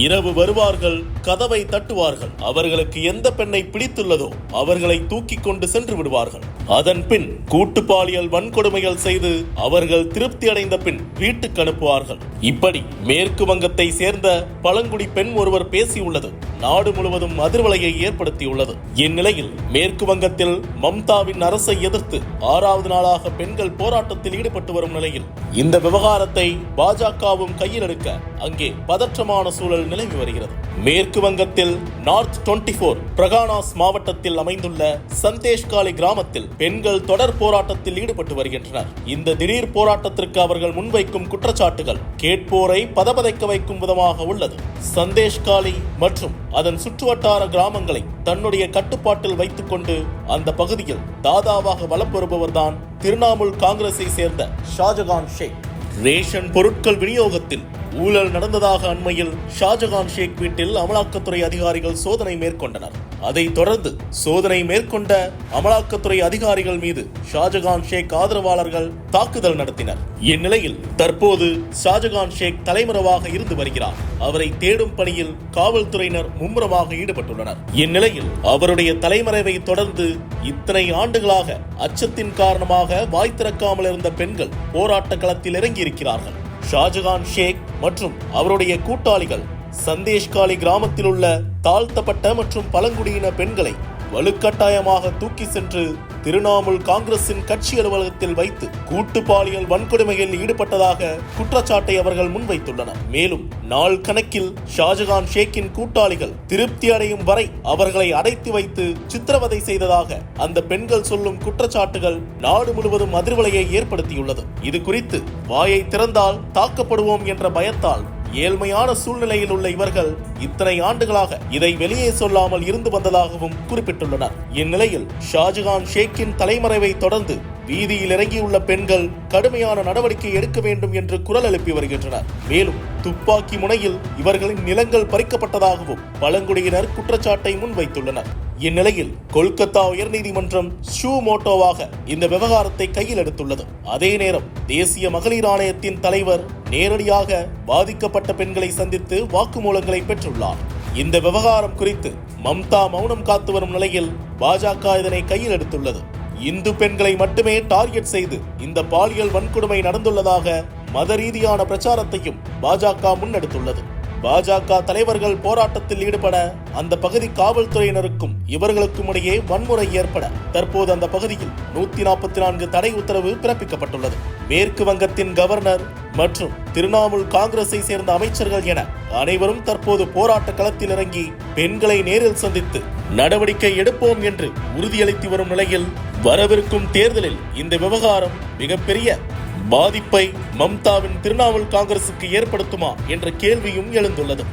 இரவு வருவார்கள், கதவை தட்டுவார்கள். அவர்களுக்கு எந்த பெண்ணை பிடித்துள்ளதோ அவர்களை தூக்கி கொண்டு சென்று விடுவார்கள். அதன் பின் கூட்டு பாலியல் வன்கொடுமைகள் செய்து அவர்கள் திருப்தி அடைந்த பின் வீட்டுக்கு அனுப்புவார்கள். இப்படி மேற்கு வங்கத்தை சேர்ந்த பழங்குடி பெண் ஒருவர் பேசியுள்ளது நாடு முழுவதும் அதிர்வலையை ஏற்படுத்தியுள்ளது. இந்நிலையில் மேற்கு வங்கத்தில் மம்தாவின் அரசை எதிர்த்து 6வது நாளாக பெண்கள் போராட்டத்தில் ஈடுபட்டு வரும் நிலையில் இந்த விவகாரத்தை பாஜகவும் கையில் எடுக்க அங்கே பதற்றமான சூழல் நிலவி வருகிறது. மேற்கு வங்கத்தில் நார்த் 24 பிரகானாஸ் மாவட்டத்தில் அமைந்துள்ள சந்தேஷ்காலி கிராமத்தில் பெண்கள் தொடர் போராட்டத்தில் ஈடுபட்டு வருகின்றனர். இந்த திடீர் போராட்டத்திற்கு அவர்கள் முன்வைக்கும் குற்றச்சாட்டுகள் கேட்போரை பதபதைக்க வைக்கும் விதமாக உள்ளது. சந்தேஷ்காலி மற்றும் அதன் சுற்றுவட்டார கிராமங்களை தன்னுடைய கட்டுப்பாட்டில் வைத்துக் கொண்டு அந்த பகுதியில் தாதாவாக வலம் வருபவர்தான் திரிணாமுல் காங்கிரஸை சேர்ந்த ஷாஜகான் ஷேக். ரேஷன் பொருட்கள் விநியோகத்தில் ஊழல் நடந்ததாக அண்மையில் ஷாஜகான் ஷேக் வீட்டில் அமலாக்கத்துறை அதிகாரிகள் சோதனை மேற்கொண்டனர். அதைத் தொடர்ந்து சோதனை மேற்கொண்ட அமலாக்கத்துறை அதிகாரிகள் மீது ஷாஜகான் ஷேக் ஆதரவாளர்கள் தாக்குதல் நடத்தினர். இந்நிலையில் தற்போது ஷாஜகான் ஷேக் தலைமறைவாக இருந்து வருகிறார். அவரை தேடும் பணியில் காவல்துறையினர் மும்முரமாக ஈடுபட்டுள்ளனர். இந்நிலையில் அவருடைய தலைமறைவை தொடர்ந்து இத்தனை ஆண்டுகளாக அச்சத்தின் காரணமாக வாய் திறக்காமல் இருந்த பெண்கள் போராட்ட களத்தில் இறங்கியிருக்கிறார்கள். ஷாஜகான் ஷேக் மற்றும் அவருடைய கூட்டாளிகள் சந்தேஷ்காலி கிராமத்தில் உள்ள தாழ்த்தப்பட்ட மற்றும் பழங்குடியின பெண்களை வலுக்கட்டாயமாக தூக்கி சென்று திரிணாமுல் காங்கிரசின் கட்சி அலுவலகத்தில் வைத்து கூட்டு பாலியல் வன்கொடுமையில் ஈடுபட்டதாக குற்றச்சாட்டை அவர்கள் முன்வைத்துள்ளனர். மேலும் நாள் கணக்கில் ஷாஜகான் ஷேக்கின் கூட்டாளிகள் திருப்தி அடையும் வரை அவர்களை அடைத்து வைத்து சித்திரவதை செய்ததாக அந்த பெண்கள் சொல்லும் குற்றச்சாட்டுகள் நாடு முழுவதும் அதிர்வலையை ஏற்படுத்தியுள்ளது. இது குறித்து வாயை திறந்தால் தாக்கப்படுவோம் என்ற பயத்தால் ஏழ்மையான சூழ்நிலையில் உள்ள இவர்கள் இத்தனை ஆண்டுகளாக இதை வெளியே சொல்லாமல் இருந்து வந்ததாகவும் குறிப்பிட்டுள்ளனர். இந்நிலையில் ஷாஜகான் ஷேக்கின் தலைமறைவை தொடர்ந்து வீதியில் இறங்கியுள்ள பெண்கள் கடுமையான நடவடிக்கை எடுக்க வேண்டும் என்று குரல் எழுப்பி வருகின்றனர். மேலும் துப்பாக்கி முனையில் இவர்களின் நிலங்கள் பறிக்கப்பட்டதாகவும் பழங்குடியினர் குற்றச்சாட்டை முன்வைத்துள்ளனர். இந்நிலையில் கொல்கத்தா உயர்நீதிமன்றம் ஷூ மோட்டோவாக இந்த விவகாரத்தை கையில் எடுத்துள்ளது. அதே நேரம் தேசிய மகளிர் ஆணையத்தின் தலைவர் நேரடியாக பாதிக்கப்பட்ட பெண்களை சந்தித்து வாக்குமூலங்களை பெற்றுள்ளார். இந்த விவகாரம் குறித்து மம்தா மௌனம் காத்து வரும் நிலையில் பாஜக இதனை கையில் எடுத்துள்ளது. இந்து பெண்களை மட்டுமே டார்கெட் செய்து இந்த பாலியல் வன்கொடுமை நடந்துள்ளதாக மத ரீதியான பிரச்சாரத்தையும் பாஜக முன்னெடுத்துள்ளது. பாஜக தலைவர்கள் போராட்டத்தில் ஈடுபட அந்த பகுதி காவல்துறையினருக்கும் இவர்களுக்கும் இடையே வன்முறை ஏற்பட தற்போது அந்த பகுதியில் 144 தடை உத்தரவு பிறப்பிக்கப்பட்டுள்ளது. மேற்கு வங்கத்தின் கவர்னர் மற்றும் திரிணாமுல் காங்கிரஸை சேர்ந்த அமைச்சர்கள் என அனைவரும் தற்போது போராட்ட களத்தில் இறங்கி பெண்களை நேரில் சந்தித்து நடவடிக்கை எடுப்போம் என்று உறுதியளித்து வரும் நிலையில் வரவிருக்கும் தேர்தலில் இந்த விவகாரம் மிகப்பெரிய பாதிப்பை மம்தாவின் திரிணாமுல் காங்கிரசுக்கு ஏற்படுத்துமா என்ற கேள்வியும் எழுந்துள்ளது.